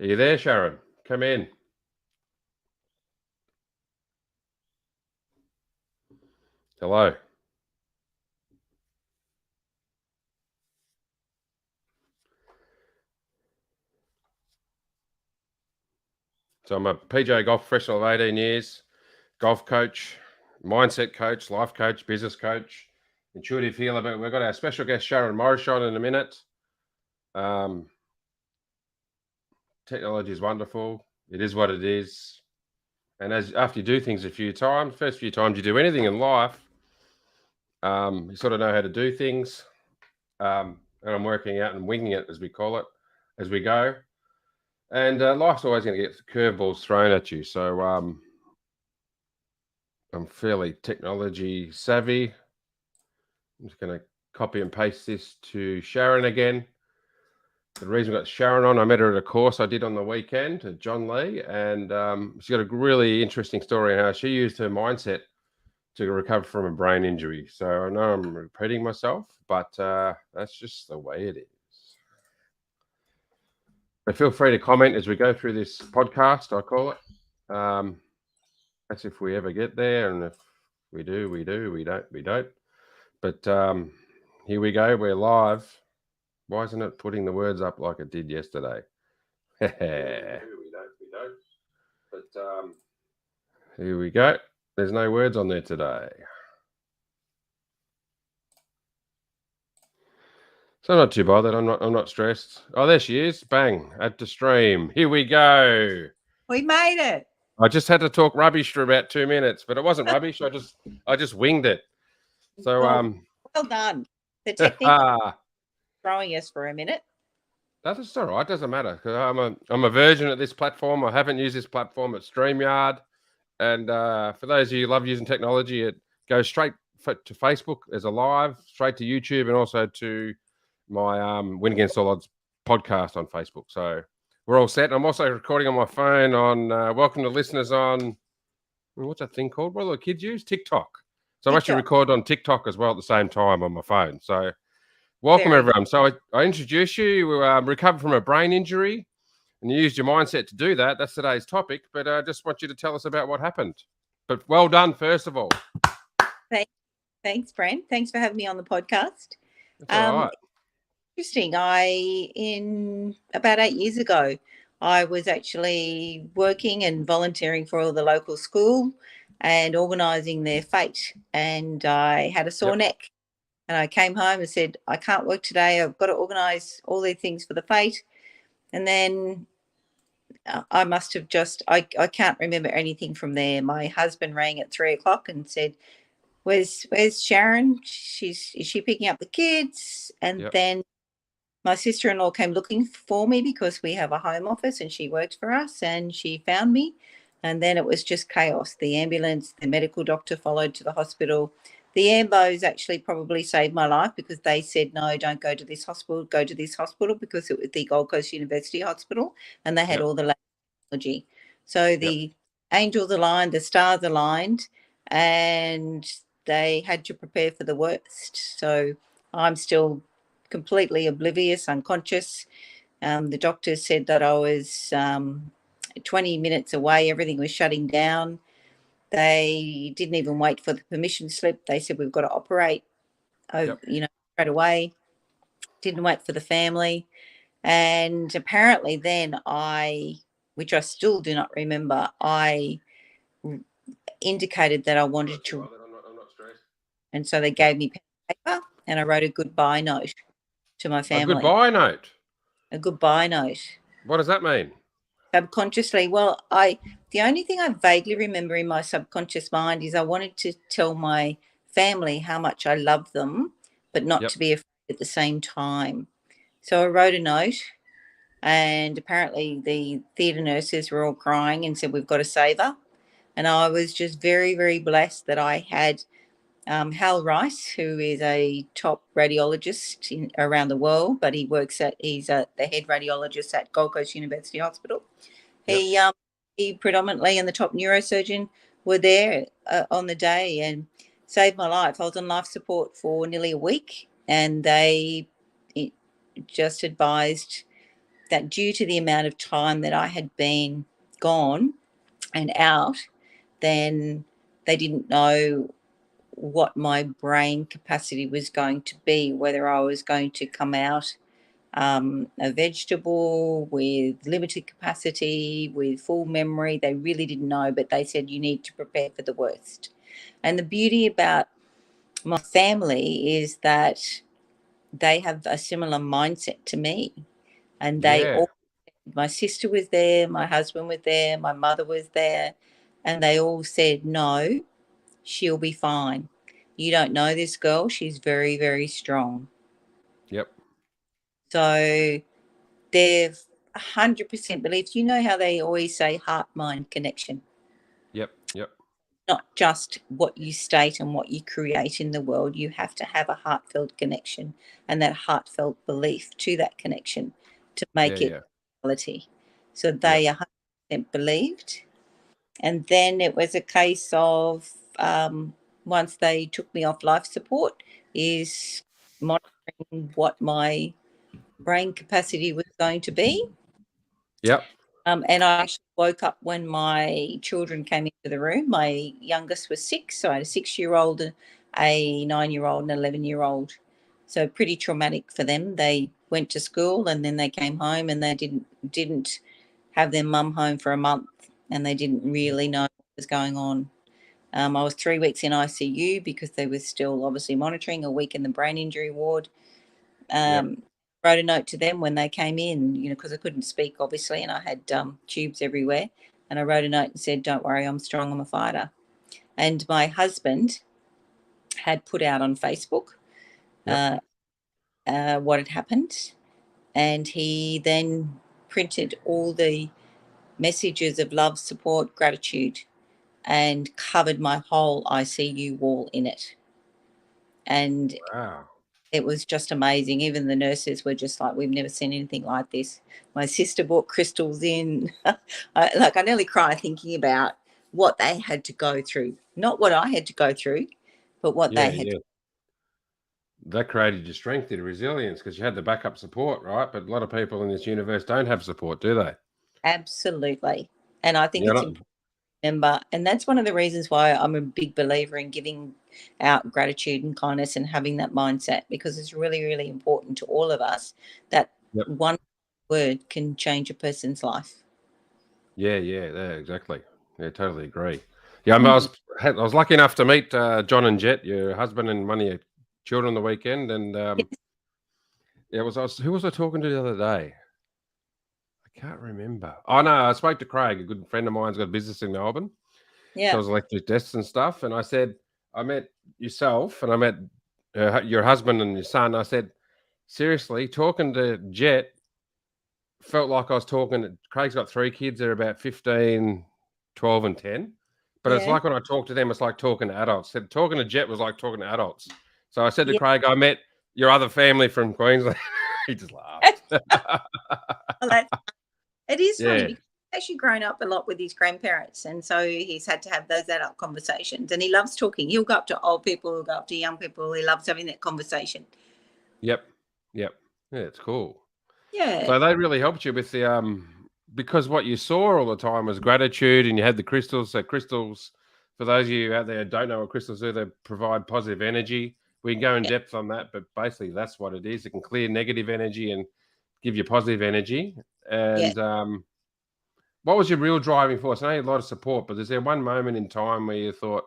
Are you there, Sharon? Come in. Hello. So I'm a PJ golf professional of 18 years, golf coach, mindset coach, life coach, business coach, intuitive healer. But we've got our special guest, Sharon Morrish, on in a minute. Technology is wonderful. It is what it is. And after you do things a few times, first few times you do anything in life, you sort of know how to do things. And I'm working out and winging it, as we call it, as we go. And life's always going to get curveballs thrown at you. So I'm fairly technology savvy. I'm just going to copy and paste this to Sharon again. The reason we got Sharon on, I met her at a course I did on the weekend at John Lee, and she's got a really interesting story on how she used her mindset to recover from a brain injury. So I know I'm repeating myself, but that's just the way it is. But feel free to comment as we go through this podcast, I call it. That's if we ever get there, and if we do, we do. We don't. But here we go. We're live. Why isn't it putting the words up like it did yesterday? we don't. But here we go. There's no words on there today. So I'm not too bothered. I'm not stressed. Oh, there she is. Bang. Add to stream. Here we go. We made it. I just had to talk rubbish for about 2 minutes, but it wasn't rubbish. I just winged it. So well done. The technique throwing us for a minute. That's all right. Doesn't matter, because I'm a virgin at this platform. I haven't used this platform at StreamYard. And for those of you who love using technology, it goes straight to Facebook as a live, straight to YouTube, and also to my Win Against All Odds podcast on Facebook. So we're all set. I'm also recording on my phone on welcome to listeners on, what's that thing called? What do the kids use? TikTok. So I'm actually recording on TikTok as well at the same time on my phone. So welcome, everyone. So I introduced you. We recovered from a brain injury, and you used your mindset to do that. That's today's topic. But I just want you to tell us about what happened. But well done, first of all. Thanks, Brent. Thanks for having me on the podcast. That's all right. Interesting. In about 8 years ago, I was actually working and volunteering for the local school and organising their fete. And I had a sore neck. And I came home and said, I can't work today. I've got to organise all these things for the fete. And then I must have I can't remember anything from there. My husband rang at 3:00 and said, Where's Sharon? Is she picking up the kids? And then my sister-in-law came looking for me because we have a home office and she worked for us, and she found me. And then it was just chaos. The ambulance, the medical doctor followed to the hospital. The ambos actually probably saved my life because they said, no, don't go to this hospital, go to this hospital, because it was the Gold Coast University Hospital and they had all the technology. So the angels aligned, the stars aligned, and they had to prepare for the worst. So I'm still completely oblivious, unconscious. The doctor said that I was 20 minutes away. Everything was shutting down. They didn't even wait for the permission slip. They said, we've got to operate, straight away. Didn't wait for the family. And apparently then which I still do not remember, I indicated that I wanted to. I'm not stressed. And so they gave me paper and I wrote a goodbye note to my family. A goodbye note? A goodbye note. What does that mean? Subconsciously, well, the only thing I vaguely remember in my subconscious mind is I wanted to tell my family how much I love them, but not to be afraid at the same time. So I wrote a note, and apparently the theatre nurses were all crying and said, we've got to save her. And I was just very, very blessed that I had Hal Rice, who is a top radiologist around the world, but he's the head radiologist at Gold Coast University Hospital. He predominantly and the top neurosurgeon were there on the day and saved my life. I was on life support for nearly a week, and they just advised that due to the amount of time that I had been gone and out, then they didn't know what my brain capacity was going to be, whether I was going to come out a vegetable with limited capacity, with full memory. They really didn't know, but they said you need to prepare for the worst. And the beauty about my family is that they have a similar mindset to me. And they Yeah. all, my sister was there, my husband was there, my mother was there, and they all said, no, she'll be fine. You don't know this girl. She's very, very strong. Yep. So they've 100% believed. You know how they always say heart mind connection, Yep. Yep. not just what you state and what you create in the world. You have to have a heartfelt connection and that heartfelt belief to that connection to Yeah. make it Yeah. reality. So Yep. they 100% believed. And then it was a case of once they took me off life support, is monitoring what my brain capacity was going to be. Yep. And I actually woke up when my children came into the room. My youngest was 6, so I had a 6-year-old, a 9-year-old, and an 11-year-old. So pretty traumatic for them. They went to school and then they came home and they didn't have their mum home for a month, and they didn't really know what was going on. I was 3 weeks in ICU because they were still obviously monitoring, a week in the brain injury ward. Yep. Wrote a note to them when they came in, because I couldn't speak, obviously, and I had tubes everywhere. And I wrote a note and said, don't worry, I'm strong, I'm a fighter. And my husband had put out on Facebook Yep. what had happened. And he then printed all the messages of love, support, gratitude, and covered my whole ICU wall in it. And Wow. it was just amazing. Even the nurses were just like, we've never seen anything like this. My sister brought crystals in. I nearly cry thinking about what they had to go through. Not what I had to go through, but what Yeah. they had Yeah. to. That created your strength, your resilience, because you had the backup support, right? But a lot of people in this universe don't have support, do they? Absolutely. And I think You're it's not. important to remember. And that's one of the reasons why I'm a big believer in giving out gratitude and kindness and having that mindset, because it's really, really important to all of us that Yep. one word can change a person's life. Yeah. Yeah. Yeah. Exactly. Yeah. Totally agree. Yeah. I was lucky enough to meet John and Jet, your husband and one of your children, the weekend, and yeah, who was I talking to the other day? I can't remember. Oh no, I spoke to Craig, a good friend of mine's got a business in Melbourne, Yeah. sells electric desks and stuff. And I said, I met yourself and I met your husband and your son. I said, seriously, talking to Jet felt like I was talking to Craig's got 3 kids. They're about 15, 12 and 10. But it's Yeah. like when I talk to them, it's like talking to adults. Said talking to Jet was like talking to adults. So I said to Yeah. Craig, I met your other family from Queensland. He just laughed. Well, it is funny Yeah. because he's actually grown up a lot with his grandparents. And so he's had to have those adult conversations. And he loves talking. He'll go up to old people, he'll go up to young people. He loves having that conversation. Yep. Yep. Yeah, it's cool. Yeah. So they really helped you with the because what you saw all the time was gratitude, and you had the crystals. So crystals, for those of you out there who don't know what crystals do, they provide positive energy. We can go in Yeah. depth on that, but basically that's what it is. It can clear negative energy and give you positive energy. Yeah. And what was your real driving force? I know you had a lot of support, but is there one moment in time where you thought,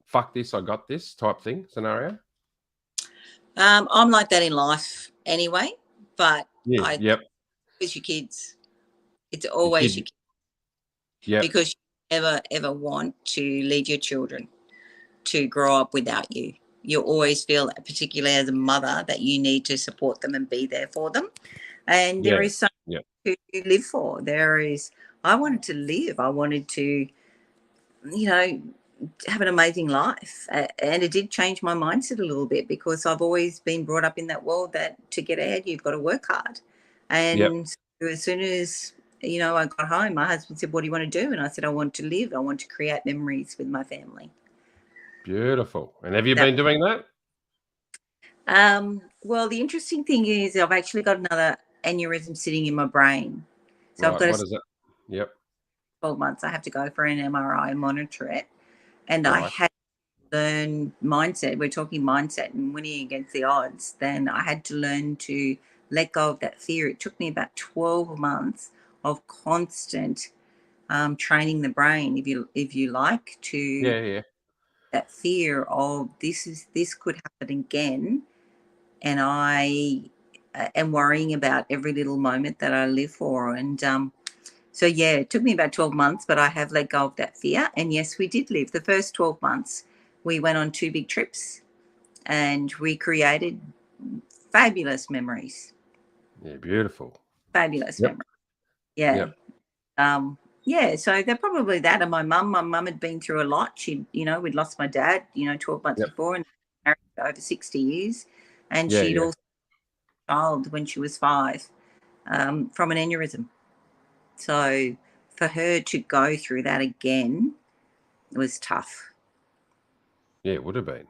"Fuck this, I got this" type thing scenario? I'm like that in life anyway. But Yeah. I Yep. it's your kids. It's Your always your kid. kids, Yep. because you never ever want to lead your children to grow up without you. You always feel, particularly as a mother, that you need to support them and be there for them. And there Yeah. is so Yep. much to live for. I wanted to live. I wanted to, you know, have an amazing life. And it did change my mindset a little bit, because I've always been brought up in that world that to get ahead, you've got to work hard. Yep. And so as soon as, I got home, my husband said, what do you want to do? And I said, I want to live. I want to create memories with my family. Beautiful. And have you That, been doing that? well, the interesting thing is I've actually got aneurysm sitting in my brain. So I've Right. got What a is it? Yep. 12 months. I have to go for an MRI and monitor it. And I Right. had to learn mindset. We're talking mindset and winning against the odds. Then I had to learn to let go of that fear. It took me about 12 months of constant training the brain, if you like, to Yeah. Yeah. that fear of this could happen again, and I am worrying about every little moment that I live for. And so yeah, it took me about 12 months, but I have let go of that fear. And yes, we did live the first 12 months. We went on 2 big trips and we created fabulous memories. Yeah. Beautiful. Fabulous Yep. memories. Yeah. Yep. Yeah, so they're probably that. And my mum, had been through a lot. We'd lost my dad, 12 months Yep. before, and married for over 60 years. And Yeah. she'd Yeah. also child when she was 5 from an aneurysm. So for her to go through that again was tough. Yeah. It would have been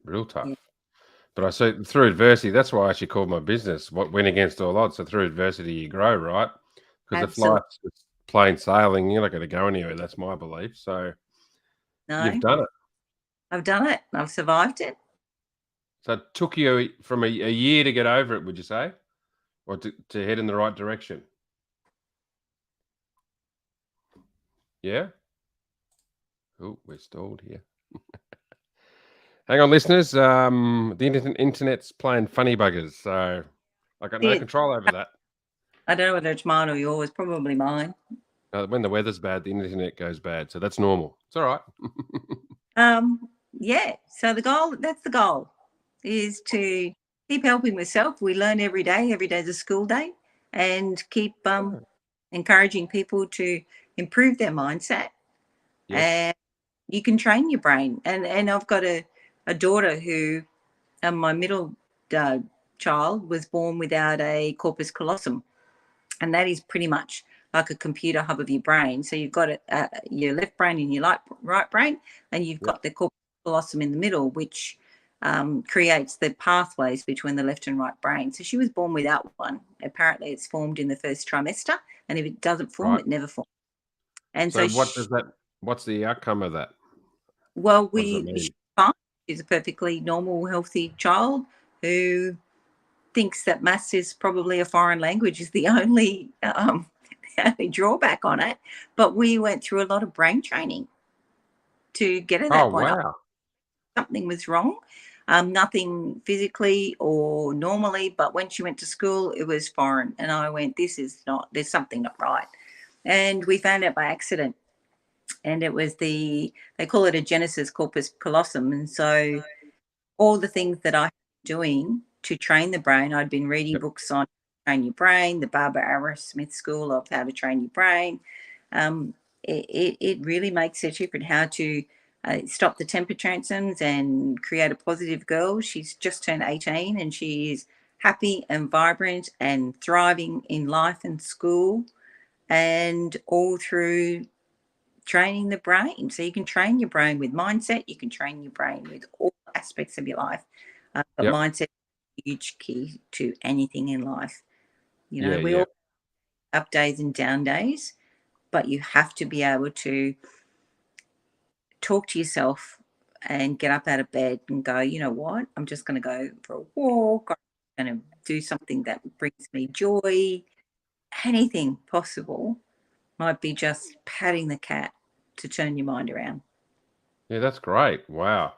real Yeah, tough. But I see through adversity, that's why I actually called my business what went against all odds. So through adversity, you grow, right? Because if absolutely. life's just plain sailing, you're not going to go anywhere. That's my belief. So you've No, done it. I've done it. I've survived it. So it took you from a year to get over it, would you say? Or to head in the right direction? Yeah? Oh, we're stalled here. Hang on, listeners. The internet's playing funny buggers. So I got no It, control over that. I don't know whether it's mine or yours, probably mine. When the weather's bad, the internet goes bad. So that's normal. It's all right. Yeah, so that's the goal, is to keep helping myself. We learn every day. Every day's a school day, and keep Yeah. encouraging people to improve their mindset. Yes. And you can train your brain. And I've got a daughter who, my middle uh, child was born without a corpus callosum, and that is pretty much like a computer hub of your brain. So you've got your left brain and your right brain, and you've Yep. got the corpus callosum in the middle, which creates the pathways between the left and right brain. So she was born without one. Apparently, it's formed in the first trimester, and if it doesn't form, Right. it never forms. And So so, what's the outcome of that? well, What does it mean? she's fine. She's a perfectly normal, healthy child who thinks that maths is probably a foreign language, is the only the only drawback on it. But we went through a lot of brain training to get to Oh, that point. wow. Something was wrong, nothing physically or normally, but when she went to school, it was foreign, and I went, "This is not. There's something not right," and we found out by accident. And it was they call it a Genesis corpus callosum, and so all the things that I doing to train the brain. I'd been reading Yep. books on train your brain, the Barbara Arrowsmith School of how to train your brain. Um, it really makes a difference how to stop the temper tantrums and create a positive girl. She's just turned 18 and she is happy and vibrant and thriving in life and school, and all through training the brain. So you can train your brain with mindset, you can train your brain with all aspects of your life. But Yep. mindset is a huge key to anything in life. Yeah. We Yeah. all have up days and down days, but you have to be able to talk to yourself and get up out of bed and go, you know what, I'm just going to go for a walk. I'm going to do something that brings me joy. Anything possible, might be just patting the cat to turn your mind around. Yeah, that's great. Wow.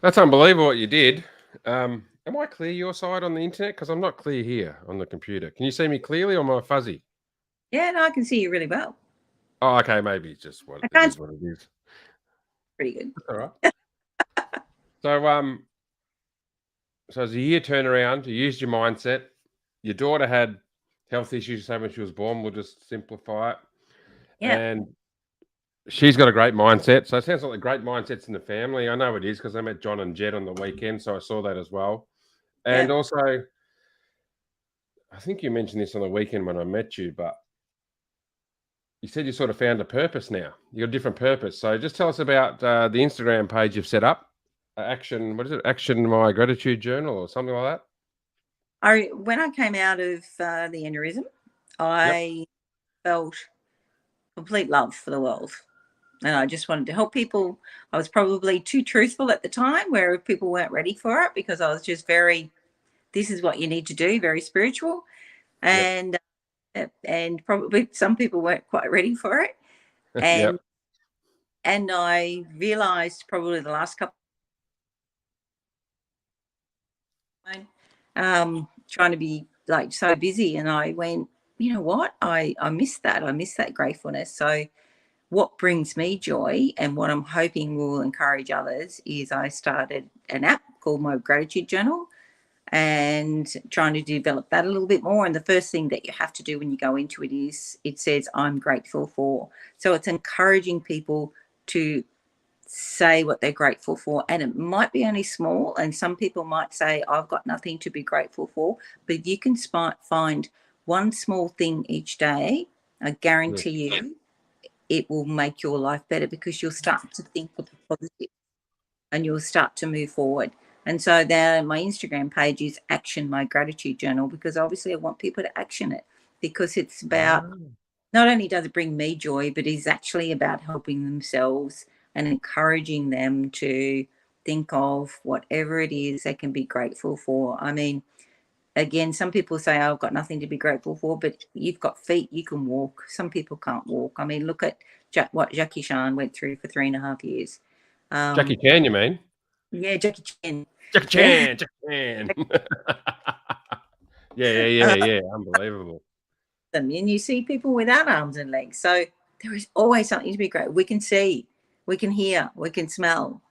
That's unbelievable what you did. Am I clear your side on the internet? Because I'm not clear here on the computer. Can you see me clearly or am I fuzzy? Yeah, no, I can see you really well. Oh, okay. Maybe it's just what I it can't is see what it is. pretty good. All right. So as a year turnaround, you used your mindset. Your daughter had health issues, so when she was born, we'll just simplify it. Yeah, And she's got a great mindset. So it sounds like the great mindsets in the family. I know it is because I met John and Jed on the weekend, so I saw that as well. yeah, And also, I think you mentioned this on the weekend when I met you, but you said you sort of found a purpose now. You got a different purpose. So just tell us about the Instagram page you've set up. Action, what is it? Action My Gratitude Journal or something like that? when I came out of the aneurysm, I felt complete love for the world. And I just wanted to help people. I was probably too truthful at the time where people weren't ready for it, because I was just this is what you need to do, very spiritual. And and probably some people weren't quite ready for it. And and I realized probably the last couple trying to be like so busy, and I went, you know what? I miss that. I miss that gratefulness. So what brings me joy and what I'm hoping will encourage others is I started an app called My Gratitude Journal, and trying to develop that a little bit more. And the first thing that you have to do when you go into it is it says, I'm grateful for. So it's encouraging people to say what they're grateful for. And it might be only small. And some people might say, I've got nothing to be grateful for. But if you can find one small thing each day, I guarantee you it will make your life better, because you'll start to think of the positive and you'll start to move forward. And so there, my Instagram page is Action My Gratitude Journal, because obviously I want people to action it, because it's about, not only does it bring me joy, but it's actually about helping themselves and encouraging them to think of whatever it is they can be grateful for. I mean, again, some people say, oh, I've got nothing to be grateful for, but you've got feet, you can walk. Some people can't walk. I mean, look at what Jackie Chan went through for 3.5 years. Jackie Chan, you mean? Yeah, Jackie Chan. Jackie Chan, Jackie Chan. Yeah. Unbelievable. And you see people without arms and legs. So there is always something to be grateful. We can see, we can hear, we can smell.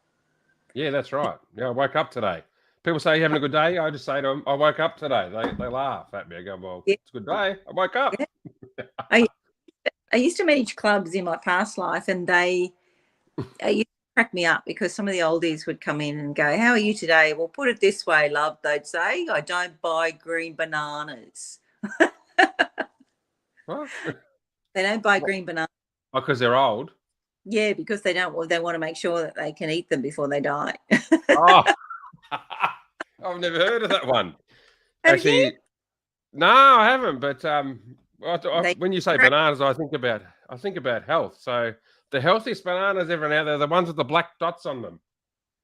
Yeah, that's right. Yeah, I woke up today. People say, you having a good day? I just say to them, I woke up today. They laugh at me. I go, well, it's a good day. I woke up. Yeah. I used to manage clubs in my past life, and they used to crack me up, because some of the oldies would come in and go, how are you today? Well, put it this way, love, they'd say, I don't buy green bananas. What? They don't buy green bananas. Oh, because they're old? Yeah, because they want to make sure that they can eat them before they die. Oh, I've never heard of that one. Have you? No, I haven't. But when you say bananas, I think about health. So the healthiest bananas ever now, they're the ones with the black dots on them.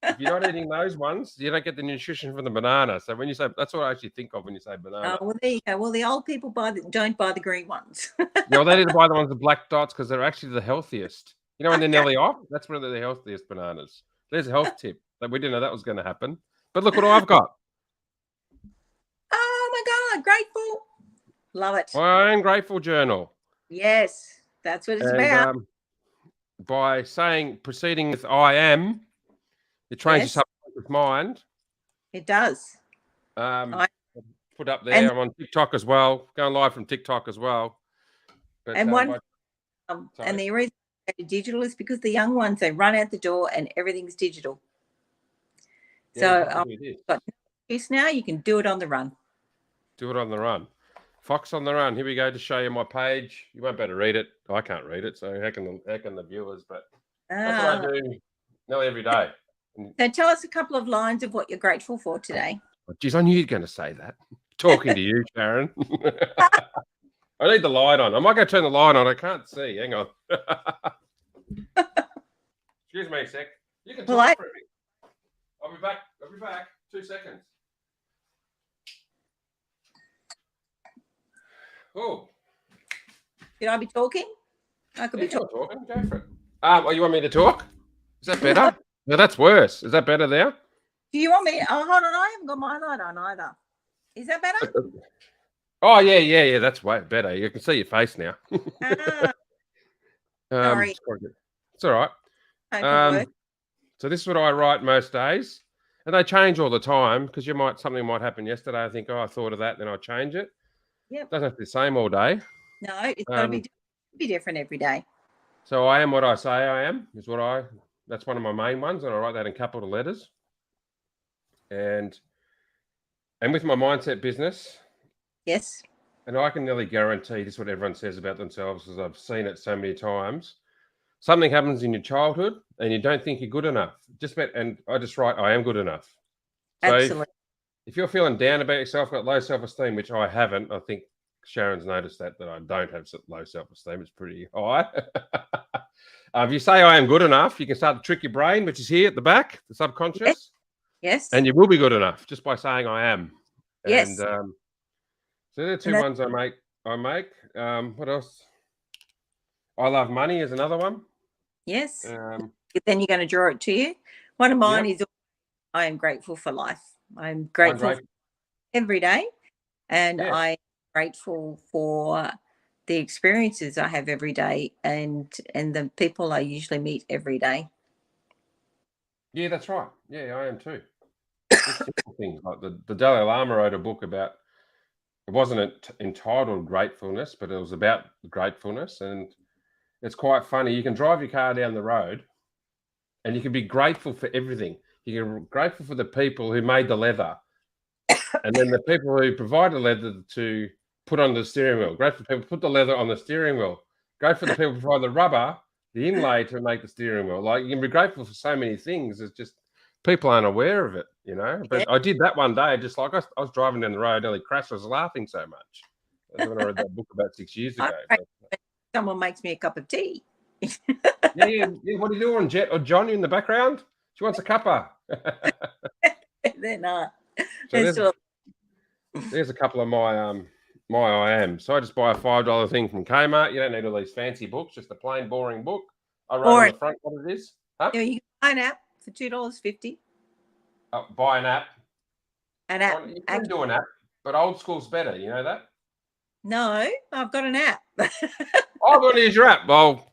If you're not eating those ones, you don't get the nutrition from the banana. So when you say, that's what I actually think of when you say banana. Oh, well, there you go. Well, the old people don't buy the green ones. Yeah, well, they need to buy the ones with black dots, because they're actually the healthiest. You know, when they're nearly off, that's when they're the healthiest bananas. There's a health tip. That we didn't know that was going to happen. But look what I've got. Oh my God, grateful. Love it. My own grateful journal. Yes, that's what it's about. By proceeding with I am, it trains your subconscious mind. It does. Put up there. I'm on TikTok as well. Going live from TikTok as well. But, and the reason digital is because the young ones, they run out the door and everything's digital. Yeah, so but now you can do it on the run. Do it on the run. Fox on the Run. Here we go to show you my page. You won't be able to read it. I can't read it, so how can the viewers? But that's what I do nearly every day. So tell us a couple of lines of what you're grateful for today. Geez, I knew you'd going to say that. Talking to you, Sharon. I need the light on. I might go turn the light on. I can't see. Hang on. Excuse me a sec. You can talk for me. I'll be back. 2 seconds. Oh. Should I be talking? I could be talking. Go for it. Well, you want me to talk? Is that better? No, that's worse. Is that better there? Do you want me? Oh, hold on. I haven't got my light on either. Is that better? Oh, yeah. That's way better. You can see your face now. Sorry. It's all right. So this is what I write most days. And they change all the time, because something might happen yesterday. I think, I thought of that, then I change it. Yep. Doesn't have to be the same all day. No, it's got to be different every day. So I am what I say I am, that's one of my main ones, and I write that in capital letters. And with my mindset business. Yes. And I can nearly guarantee this is what everyone says about themselves, because I've seen it so many times. Something happens in your childhood and you don't think you're good enough. And I just write, I am good enough. So absolutely. if you're feeling down about yourself, got low self-esteem, which I haven't, I think Sharon's noticed that I don't have low self-esteem. It's pretty high. If you say I am good enough, you can start to trick your brain, which is here at the back, the subconscious, Yes. and you will be good enough just by saying I am. Yes. And so they're two ones I make. What else? I love money is another one. Yes. Um, Then you're going to draw it to you. One of mine Yep. is I am grateful for life. I'm I'm grateful grateful. every day, and Yeah. I'm grateful for the experiences I have every day, and the people I usually meet every day. Yeah, that's right. Yeah, I am too. Just simple things like the Dalai Lama wrote a book about. It wasn't entitled Gratefulness, but it was about gratefulness, and it's quite funny. You can drive your car down the road, and you can be grateful for everything. You can be grateful for the people who made the leather, and then the people who provide the leather to put on the steering wheel. Grateful for people who put the leather on the steering wheel. Grateful for the people who provide the rubber, the inlay to make the steering wheel. Like you can be grateful for so many things. It's just people aren't aware of it, you know. But Yeah. I did that one day, just like I was driving down the road, nearly crashed. I was laughing so much. That's when I read that book about 6 years I'm ago. grateful when someone makes me a cup of tea. Yeah. What are you doing, Jet or Johnny in the background? She wants a cuppa. They're not. So They're still there's a couple of my I am. So I just buy a $5 thing from Kmart. You don't need all these fancy books, just a plain boring book. I wrote on boring. the front what it is. Huh? You can buy an app for $2.50. Buy an app. An app. You can do an app, but old school's better. You know that? No, I've got an app. Oh, I want to use your app. Well,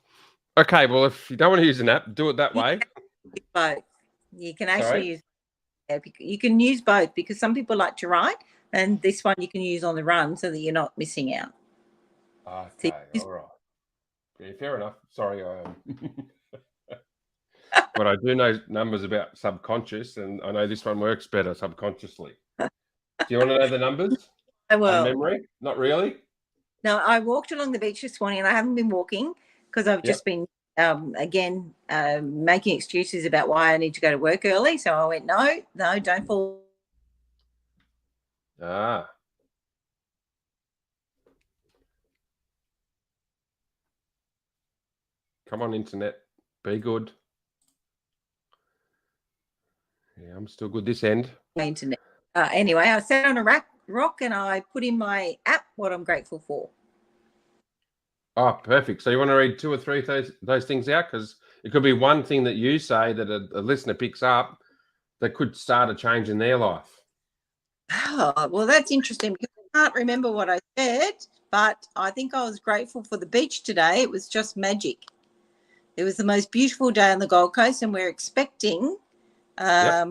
okay. Well, if you don't want to use an app, do it that way. Both. You can actually Sorry? use. You can use both because some people like to write, and this one you can use on the run so that you're not missing out. So Okay, all right. Yeah, fair enough. Sorry, I am. But I do know numbers about subconscious, and I know this one works better subconsciously. Do you want to know the numbers on well, memory? Not really. no, I walked along the beach this morning, and I haven't been walking because I've Yep. just been making excuses about why I need to go to work early. So I went, no, don't fall. Ah. Come on, internet. Be good. Yeah, I'm still good this end. Internet. Anyway, I sat on a rock and I put in my app what I'm grateful for. Oh, perfect. So you want to read 2 or 3 of those things out? Because it could be one thing that you say that a listener picks up that could start a change in their life. Oh, well, that's interesting because I can't remember what I said, but I think I was grateful for the beach today. It was just magic. It was the most beautiful day on the Gold Coast, and we're expecting a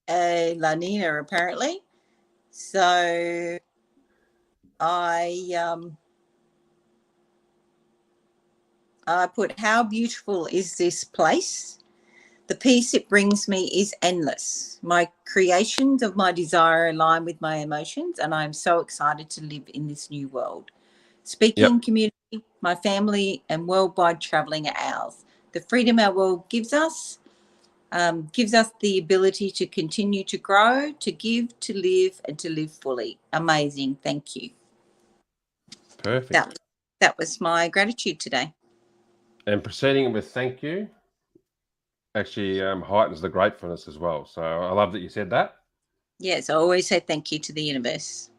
La Nina apparently. So I put, how beautiful is this place? The peace it brings me is endless. My creations of my desire align with my emotions, and I am so excited to live in this new world. Speaking community, my family, and worldwide traveling are ours. The freedom our world gives us the ability to continue to grow, to give, to live, and to live fully. Amazing. Thank you. Perfect. That was my gratitude today. And proceeding it with thank you actually heightens the gratefulness as well. So I love that you said that. Yes, I always say thank you to the universe.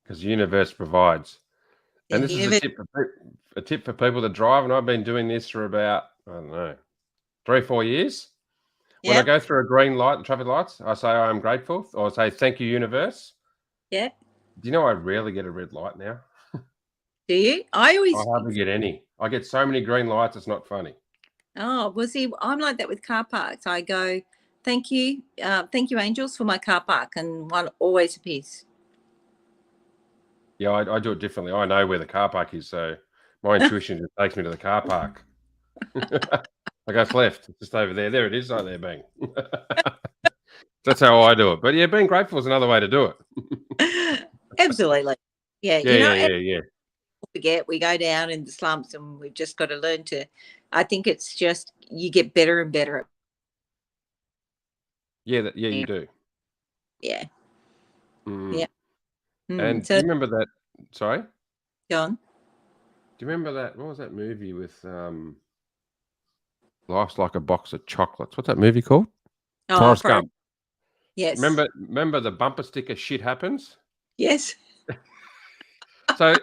Because the universe provides. And this is a tip for people that drive, and I've been doing this for about, I don't know, 3 or 4 years. When I go through a green light, the traffic lights, I say I am grateful, or I say thank you, universe. Yeah. Do you know I rarely get a red light now? Do you? I hardly get any. I get so many green lights, it's not funny. Oh, well, see, I'm like that with car parks. I go, thank you, angels, for my car park, and one always appears. Yeah, I do it differently. I know where the car park is, so my intuition just takes me to the car park. I go left, it's just over there. There it is, right there, bang. That's how I do it. But yeah, being grateful is another way to do it. Absolutely. Yeah. Yeah. Forget we go down in the slumps, and we've just got to learn to. I think it's just you get better and better. Yeah, you do. Yeah. Mm. Yeah. And do So, you remember that? Sorry, do John. you remember that? What was that movie with Life's Like a Box of Chocolates? What's that movie called? Oh, Forrest for Gump. yes. Remember the bumper sticker shit happens? Yes. So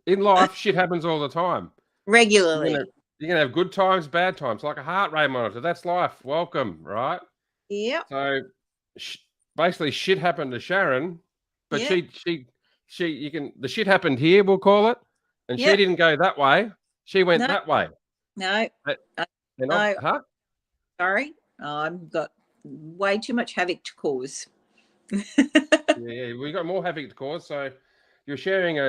in life, shit happens all the time. You're gonna Regularly. you're gonna have good times, bad times, like a heart rate monitor. That's life. Welcome, right? Yep. So sh basically, shit happened to Sharon, but Yep. the shit happened here, we'll call it, and she Yep. didn't go that way. She went No. that way. No. Uh, uh, And No. huh? Sorry. I've got way too much havoc to cause. Yeah, we got more havoc to cause. So you're sharing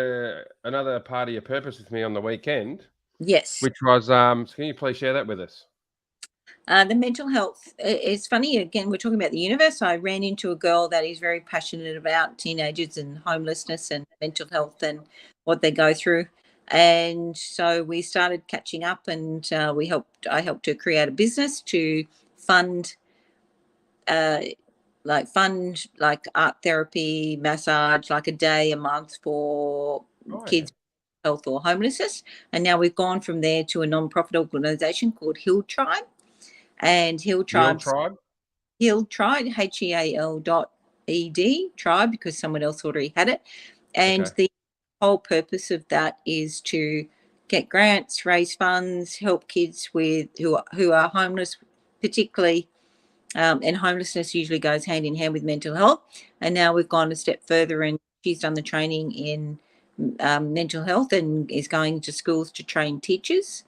another part of your purpose with me on the weekend, Yes. which was so can you please share that with us? The mental health. It's funny, again, we're talking about the universe. I ran into a girl that is very passionate about teenagers and homelessness and mental health and what they go through. And so we started catching up, and I helped her create a business to fund, uh, fund art therapy, massage, like a day a month for Oh yeah, kids health or homelessness. And now we've gone from there to a non-profit organisation called Hill Tribe. And Real Tribe. Heal Tribe, HEAL.ED, tribe, because someone else already had it. And Okay. the whole purpose of that is to get grants, raise funds, help kids with who are homeless, particularly, and homelessness usually goes hand in hand with mental health. And now we've gone a step further, and she's done the training in mental health and is going to schools to train teachers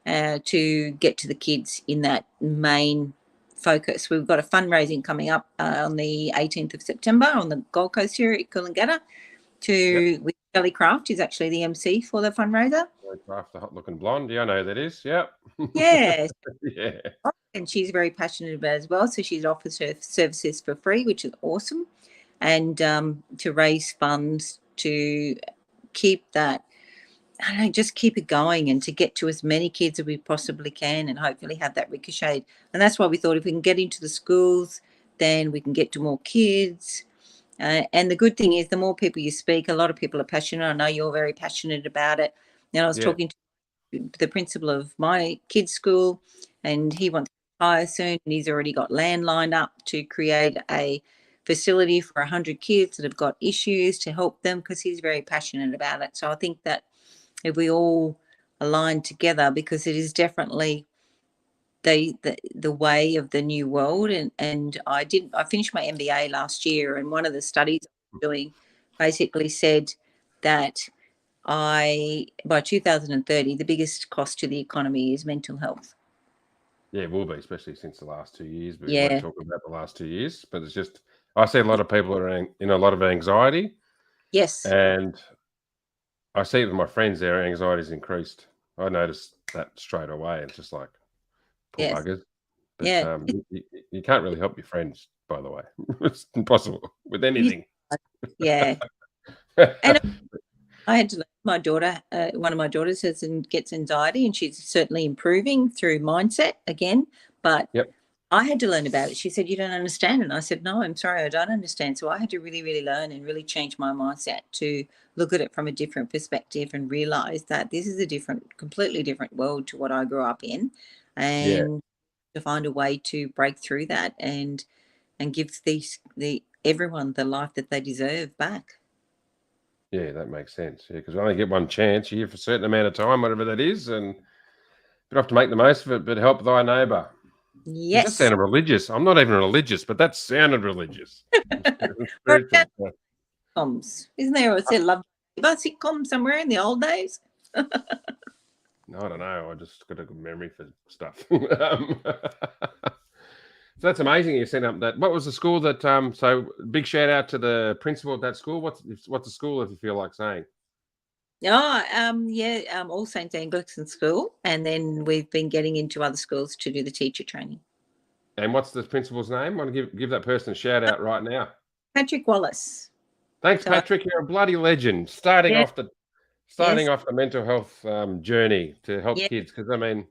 to get to the kids in that main focus. We've got a fundraising coming up on the 18th of September on the Gold Coast here at Coolangatta Yep. with Shelley Craft, who's actually the MC for the fundraiser. After hot looking blonde. Yeah, I know who that is. Yep. Yes. Yeah. And she's very passionate about it as well. So she's offers her services for free, which is awesome. And to raise funds to keep that, I don't know, just keep it going and to get to as many kids as we possibly can and hopefully have that ricochet. And that's why we thought if we can get into the schools, then we can get to more kids. And the good thing is, the more people you speak, a lot of people are passionate. I know you're very passionate about it. Now, I was Yeah. talking to the principal of my kids' school, and he wants to hire soon, and he's already got land lined up to create a facility for 100 kids that have got issues to help them because he's very passionate about it. So I think that if we all align together, because it is definitely the way of the new world. And I finished my MBA last year, and one of the studies I was doing basically said that by 2030 the biggest cost to the economy is mental health. Yeah, it will be, especially since the last 2 years. But we won't Yeah. talk about the last 2 years. But it's just I see a lot of people are in a lot of anxiety, Yes. and I see it with my friends. Their anxiety's increased. I noticed that straight away. It's just like poor Yes. buggers. But Yeah. you can't really help your friends, by the way. It's impossible with You- anything. yeah. And I had to learn. My daughter, one of my daughters gets anxiety, and she's certainly improving through mindset again. But Yep. I had to learn about it. She said, "You don't understand." And I said, "No, I'm sorry, I don't understand." So I had to really, really learn and really change my mindset to look at it from a different perspective and realize that this is a completely different world to what I grew up in, Yeah. and to find a way to break through that and give the everyone the life that they deserve back. Yeah, that makes sense. Yeah, because we only get one chance a year for a certain amount of time, whatever that is, and you have to make the most of it, but help thy neighbour. Geez, that Yes. sounded religious. I'm not even religious, but that sounded religious. Or Spiritual. Yeah. sitcoms. Isn't there a love sitcom somewhere in the old days? I don't know. I just got a good memory for stuff. So that's amazing. You sent up that. What was the school that? So big shout out to the principal at that school. What's the school, if you feel like saying? Oh, yeah, All Saints Anglican School, and then we've been getting into other schools to do the teacher training. And what's the principal's name? I want to give that person a shout out right now. Patrick Wallace. Thanks, So Patrick. You're a bloody legend. Starting yeah, off the yes, mental health journey to help yeah, kids, because I mean,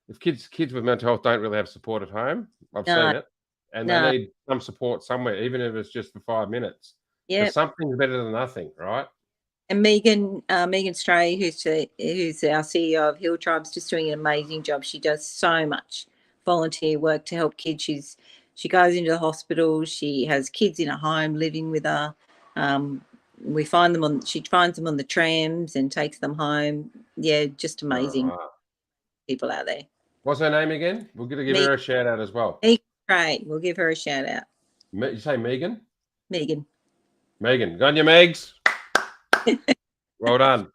if kids with mental health don't really have support at home, I've no, seen it, and they No. need some support somewhere, even if it's just for 5 minutes. Because Yep. something's better than nothing, right? And Megan Stray, who's our CEO of Hill Tribe's, just doing an amazing job. She does so much volunteer work to help kids. She goes into the hospital. She has kids in a home living with her. She finds them on the trams and takes them home. Yeah, just amazing people out there. What's her name again? We're going to give her a shout out as well. Megan Stray, we'll give her a shout out. You say Megan? Megan. Megan, got your Megs? Well done.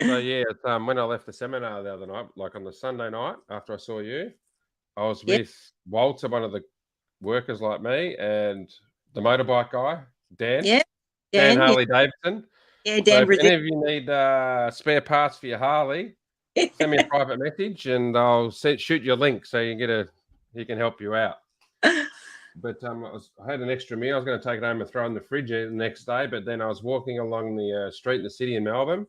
So yeah, it's, when I left the seminar the other night, like on the Sunday night after I saw you, I was with Walter, one of the workers like me, and the motorbike guy, Dan. Yeah. Dan Harley Davidson. Yeah, So Dan if any of you need spare parts for your Harley, send me a private message and I'll shoot you a link so you can he can help you out. But I had an extra meal. I was going to take it home and throw it in the fridge the next day. But then I was walking along the street in the city in Melbourne,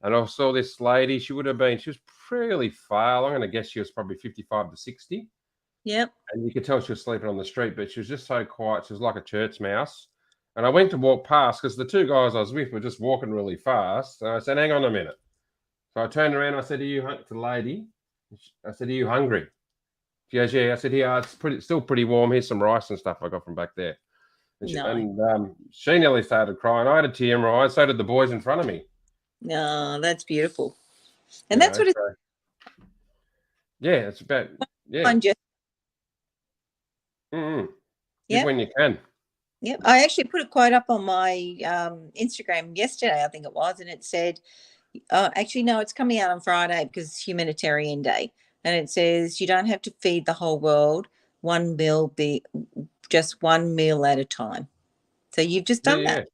and I saw this lady. She was fairly frail. I'm going to guess she was probably 55 to 60. Yep. And you could tell she was sleeping on the street, but she was just so quiet. She was like a church mouse. And I went to walk past because the two guys I was with were just walking really fast. And I said, hang on a minute. So I turned around and I said, to the lady, I said, are you hungry? She goes, yeah. I said, yeah, it's still pretty warm. Here's some rice and stuff I got from back there. And she nearly started crying. I had a tear in my eye. So did the boys in front of me. No, that's beautiful. And that's what it's. Yeah, it's about. Yeah. Give when you can. Yep. I actually put a quote up on my Instagram yesterday, I think it was, and it said, actually, no, it's coming out on Friday because it's Humanitarian Day. And it says, you don't have to feed the whole world. Just one meal at a time. So you've just done that.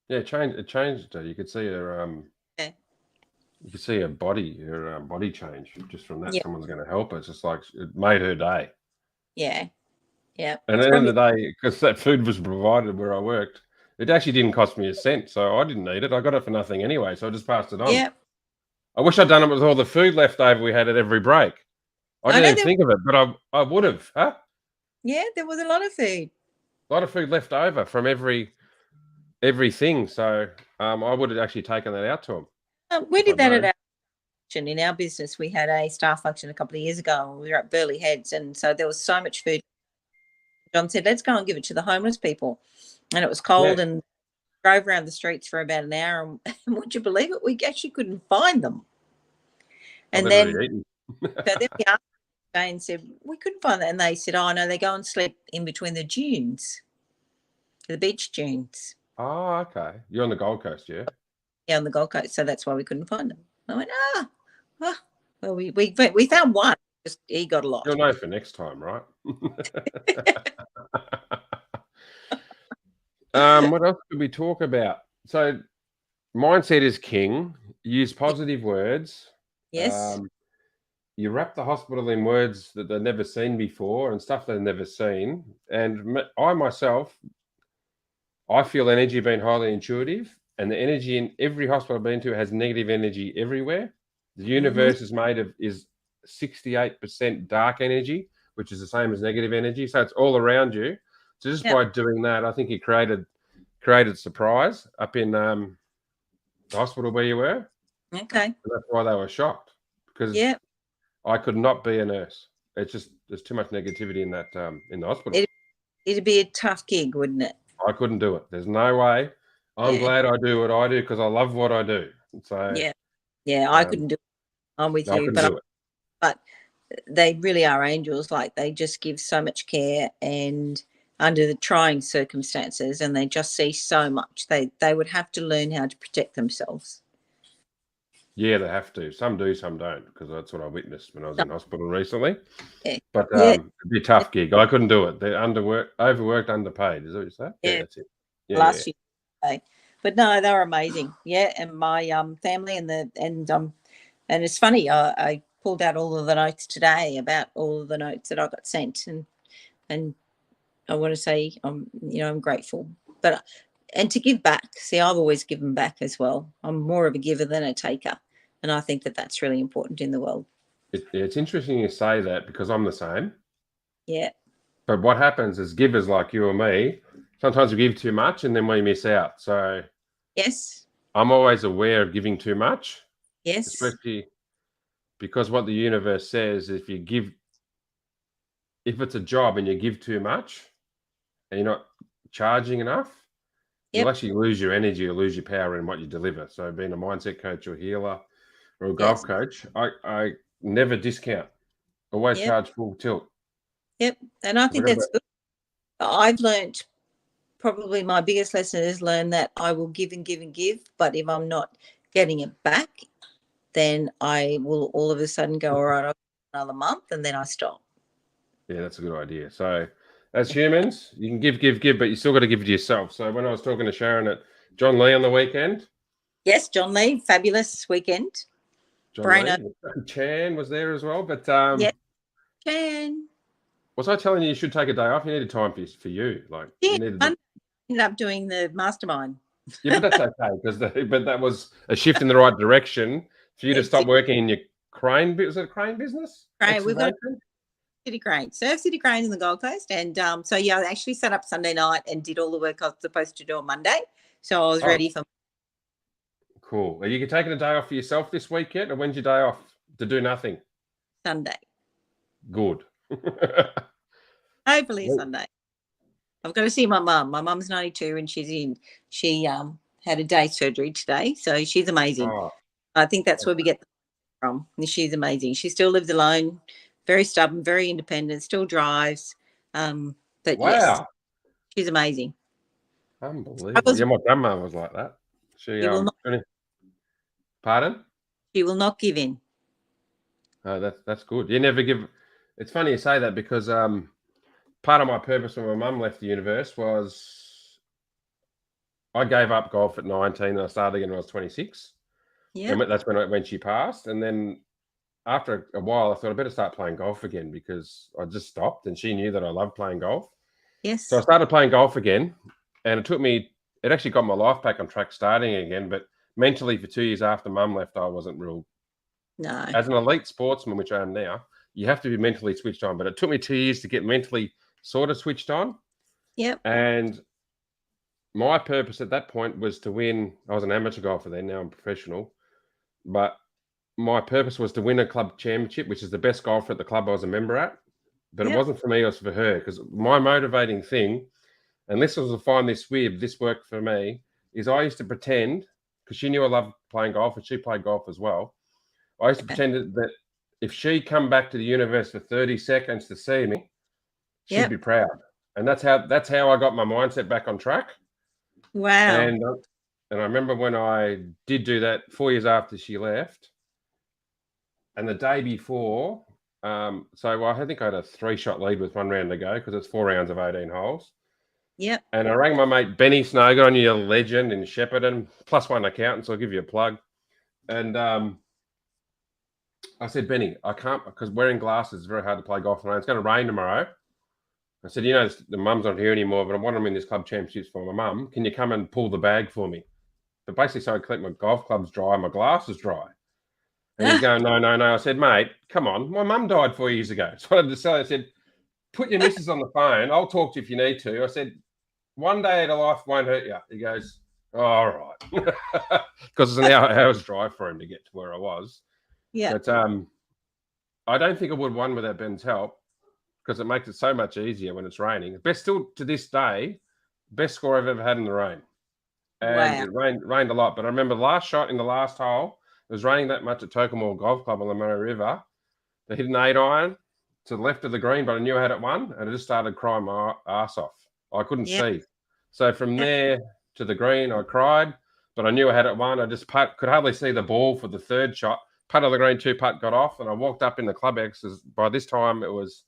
Yeah, it changed her. You could see her you could see her body change just from that. Someone's going to help her. It's just like it made her day. Yeah. Yeah. And at the end of the day, because that food was provided where I worked, it actually didn't cost me a cent. So I didn't need it. I got it for nothing anyway. So I just passed it on. Yeah. I wish I'd done it with all the food left over we had at every break. I didn't even think of it, but I would have, huh? Yeah, there was a lot of food. A lot of food left over from everything. So I would have actually taken that out to them. We did that at our function. In our business. We had a staff function a couple of years ago. We were at Burleigh Heads, and so there was so much food. John said, let's go and give it to the homeless people. And it was cold and drove around the streets for about an hour. And would you believe it? We actually couldn't find them. And then, so then we asked and said, we couldn't find that. And they said, oh, no, they go and sleep in between the dunes, the beach dunes. Oh, okay. You're on the Gold Coast, yeah? Yeah, on the Gold Coast. So that's why we couldn't find them. I went, well, we found one. Just he got a lot. You'll know for next time, right? What else could we talk about? So mindset is king. Use positive words. Yes. You wrap the hospital in words that they've never seen before and stuff they've never seen. And I feel energy being highly intuitive, and the energy in every hospital I've been to has negative energy everywhere. The universe is made of 68% dark energy, which is the same as negative energy. So it's all around you. So just by doing that, I think you created surprise up in the hospital where you were. Okay. And that's why they were shocked, because I could not be a nurse. It's just there's too much negativity in that in the hospital. It'd be a tough gig, wouldn't it? I couldn't do it. There's no way. I'm glad I do what I do because I love what I do. So I couldn't do it. I'm with you, but they really are angels. Like, they just give so much care, and under the trying circumstances, and they just see so much. They would have to learn how to protect themselves. Yeah, they have to. Some do, some don't, because that's what I witnessed when I was in hospital recently. Yeah. But it'd be a tough gig. I couldn't do it. They're overworked, underpaid. Is that what you say? Yeah, that's it. Last year. But no, they were amazing. Yeah, and my family and it's funny. I pulled out all of the notes today about all of the notes that I got sent, and I want to say I'm grateful, and to give back. See, I've always given back as well. I'm more of a giver than a taker, and I think that that's really important in the world. It's interesting you say that because I'm the same. Yeah. But what happens is givers like you or me, sometimes we give too much and then we miss out. So Yes. I'm always aware of giving too much, Yes. especially because what the universe says, if it's a job and you give too much and you're not charging enough, you'll Yep. actually lose your energy, you'll lose your power in what you deliver. So being a mindset coach or healer or a golf Yes. coach, I never discount, always Yep. charge full tilt. Yep. And I I think remember, that's good. I've learnt probably my biggest lesson is learn that I will give and give and give, but if I'm not getting it back, then I will all of a sudden go, all right, I'll another month, and then I stop. yeah, that's a good idea. So as humans, you can give, but you still got to give it to yourself. So when I was talking to Sharon at John Lee on the weekend, Yes, John Lee, fabulous weekend. John Brain. Lee, Chan was there as well. But Yes, Chan. was I telling you should take a day off? You needed time for you. Like Yeah, you needed I ended up doing the mastermind. yeah, but that's okay because but that was a shift in the right direction for you to It's stop working in your crane. Was it a crane business? great. We've got a Excavation? City Crane, Surf City Crane in the Gold Coast. And so, yeah, I actually set up Sunday night and did all the work I was supposed to do on Monday. So I was Oh, ready for cool. Are you taking a day off for yourself this week yet, or when's your day off to do nothing? Sunday. Good. Hopefully Well, Sunday. I've got to see my mum. My mum's 92 and she had a day surgery today. So she's amazing. oh, I think that's where we get from. She's amazing. She still lives alone, very stubborn, very independent, still drives. But yes, wow. she's amazing. I Unbelievable. was Yeah, my grandma was like that. she will not Pardon? she will not give in. Oh, that's good. You never give. It's funny you say that because part of my purpose when my mum left the universe was I gave up golf at 19 and I started again when I was 26. Yeah. And that's when she passed. And then after a while, I thought I better start playing golf again because I just stopped and she knew that I loved playing golf. So I Yes. started playing golf again, and it actually got my life back on track starting again. But mentally, for 2 years after mum left, I wasn't real. No. As an elite sportsman, which I am now, you have to be mentally switched on. But it took me 2 years to get mentally sort of switched on. Yep. And my purpose at that point was to win. I was an amateur golfer then, now I'm professional. But my purpose was to win a club championship, which is the best golfer at the club I was a member at. But it Yep. wasn't for me, it was for her. Because my motivating thing, and listeners will find this weird, this worked for me, is I used to pretend, because she knew I loved playing golf and she played golf as well. I used to pretend that if she come back to the universe for 30 seconds to see me, she'd Yep. be proud. And that's how I got my mindset back on track. Wow. And I remember when I did do that 4 years after she left, and the day before, I think I had a 3-shot lead with 1 round to go because it's 4 rounds of 18 holes. Yep. And I rang my mate Benny Snow, got on you, a legend in Shepparton, +1 accountant, so I'll give you a plug. And I said, Benny, I can't, because wearing glasses is very hard to play golf in rain. It's going to rain tomorrow. I said, the mum's not here anymore, but I want to win this club championships for my mum. Can you come and pull the bag for me? But basically, so I keep my golf clubs dry, my glasses dry. And he's going, no. I said, mate, come on. My mum died 4 years ago. So I said, put your missus on the phone. I'll talk to you if you need to. I said, one day of life won't hurt you. He goes, oh, all right. Because it's an hour's drive for him to get to where I was. Yeah. But I don't think I would have won without Ben's help because it makes it so much easier when it's raining. Best still to this day, best score I've ever had in the rain. And Wow. it rained a lot. But I remember the last shot in the last hole, it was raining that much at Tokemore Golf Club on the Murray River. They hit an 8-iron to the left of the green, but I knew I had it won, and I just started crying my ass off. I couldn't Yep. see. So from Yep. there to the green, I cried, but I knew I had it won. I just could hardly see the ball for the third shot. Putt on the green, 2-putt got off, and I walked up in the club because by this time it was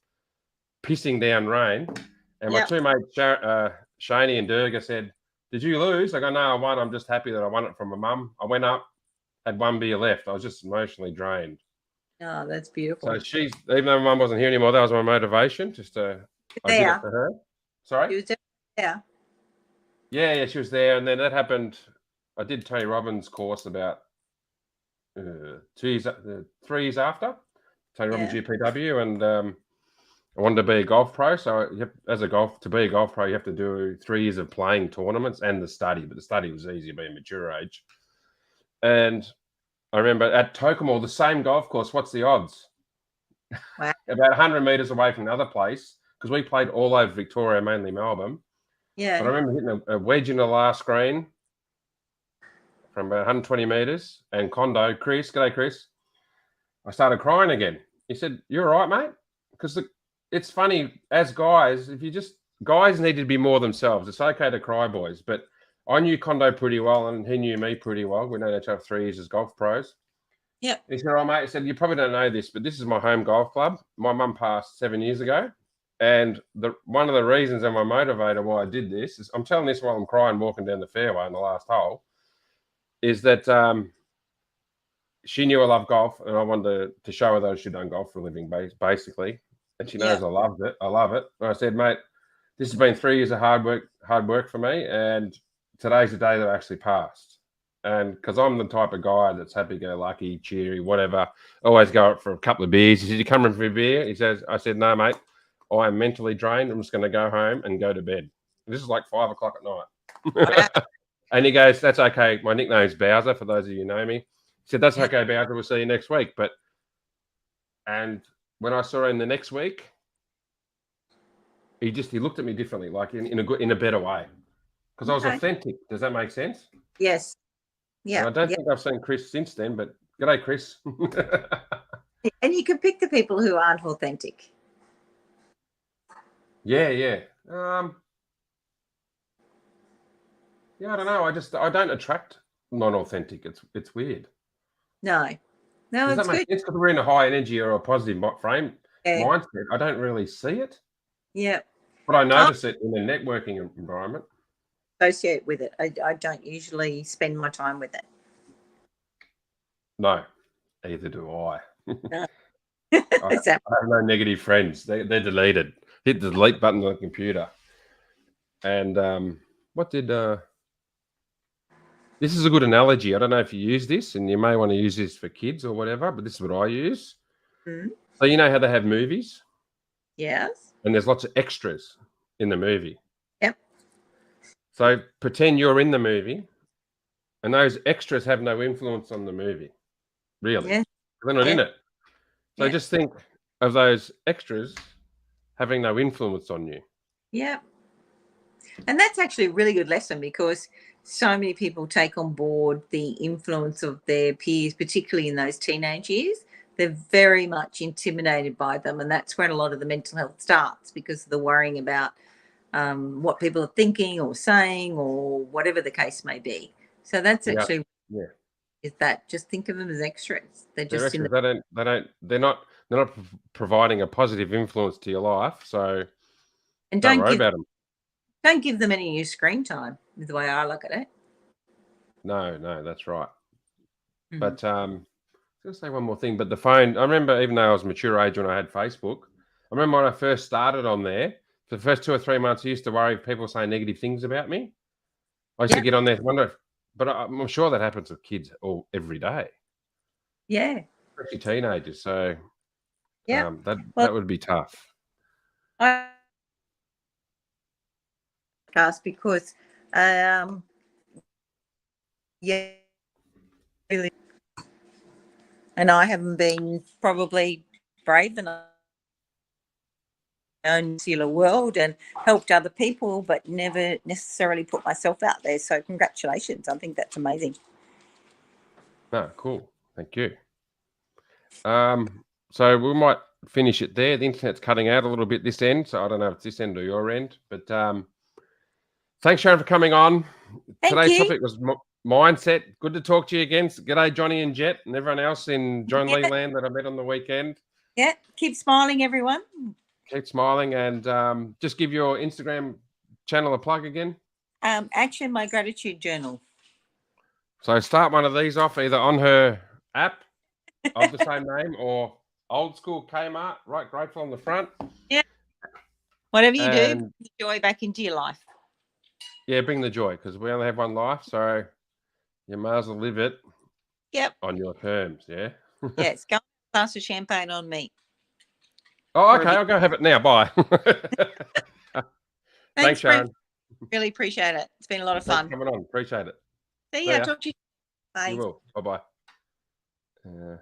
pissing down rain. And my Yep. two mates, Shaney and Durga, said, did you lose? I go, no, I won. I'm just happy that I won it from my mum. I went up, had 1 beer left. I was just emotionally drained. Oh, that's beautiful. So even though my mum wasn't here anymore, that was my motivation. I did it for her. Sorry? She was there. Yeah, she was there. And then that happened. I did Tony Robbins' course about 3 years after. Tony Robbins GPW, and I wanted to be a golf pro. So to be a golf pro, you have to do 3 years of playing tournaments and the study. But the study was easy, being mature age. And I remember at Tokemore, the same golf course. What's the odds? Wow. About 100 meters away from another place, because we played all over Victoria, mainly Melbourne. Yeah. But I remember hitting a wedge in the last green from about 120 meters, and Condo, Chris, g'day Chris. I started crying again. He said, "You're all right, mate," because it's funny as guys. Guys need to be more themselves. It's okay to cry, boys. But I knew Condo pretty well, and he knew me pretty well. We known each other 3 years as golf pros. Yeah. He said, "Oh, mate," he said, "you probably don't know this, but this is my home golf club. My mum passed 7 years ago. And one of the reasons and my motivator why I did this is, I'm telling this while I'm crying walking down the fairway in the last hole, is that she knew I love golf, and I wanted to show her that she'd done golf for a living, basically. And she knows I loved it. I love it. And I said, mate, this has been 3 years of hard work for me, and today's the day that I actually passed. And because I'm the type of guy that's happy-go-lucky, cheery, whatever, always go out for a couple of beers. He said, "You coming for a beer?" I said, "No, mate. I am mentally drained. I'm just going to go home and go to bed." This is like 5 o'clock at night. And he goes, "That's okay. My nickname's Bowser, for those of you who know me." He said, "That's okay, Bowser. We'll see you next week." And when I saw him the next week, he looked at me differently, like in a better way, because I was authentic. Does that make sense? Yes. Yeah. And I don't think I've seen Chris since then, but g'day, Chris. And you can pick the people who aren't authentic. Yeah. Yeah, I don't know. I don't attract non-authentic. It's weird. No, Does it's that make good. sense? Because we're in a high energy or a positive mindset. I don't really see it. Yeah. But I notice it in a networking environment. Associate with it. I don't usually spend my time with it. No, either do I. No. I have no negative friends. They're deleted. Hit the delete button on the computer. And what did... This is a good analogy. I don't know if you use this, and you may want to use this for kids or whatever, but this is what I use. Mm-hmm. So you know how they have movies? Yes. And there's lots of extras in the movie. Yep. So pretend you're in the movie, and those extras have no influence on the movie, really. Yeah. They're not in it. So just think of those extras having no influence on you. Yeah. And that's actually a really good lesson, because so many people take on board the influence of their peers, particularly in those teenage years. They're very much intimidated by them. And that's where a lot of the mental health starts, because of the worrying about what people are thinking or saying or whatever the case may be. So that's actually, is that just think of them as extras. They're just they're not providing a positive influence to your life. So and don't worry about them. Don't give them any new screen time, is the way I look at it. No, that's right. Mm-hmm. But I was going to say one more thing. But the phone, I remember, even though I was mature age when I had Facebook, I remember when I first started on there, for the first 2 or 3 months, I used to worry if people saying negative things about me. I used to get on there and wonder, but I'm sure that happens with kids every day. Yeah. Especially teenagers. So that would be tough. Because really, and I haven't been probably brave enough in my own insular world and helped other people, but never necessarily put myself out there. So congratulations. I think that's amazing. Oh, cool. Thank you. So we might finish it there. The internet's cutting out a little bit this end, so I don't know if it's this end or your end, but thanks, Sharon, for coming on. Today's topic was mindset. Good to talk to you again. G'day, Johnny and Jet and everyone else in John Lee land that I met on the weekend. Yeah, keep smiling, everyone. Keep smiling, and just give your Instagram channel a plug again. Action My Gratitude Journal. So start one of these off either on her app of the same name or old school Kmart, right? Grateful on the front. Yeah. Whatever you do, bring the joy back into your life. Yeah, bring the joy, because we only have one life, so you might as well live it. Yep. On your terms, yeah. Yes, go glass of champagne on me. Oh, okay. I'll go have it now. Bye. Thanks, Sharon. Really appreciate it. It's been a lot of Thanks fun. for coming on. Appreciate it. See ya. Talk to you. Bye. You will. Bye-bye.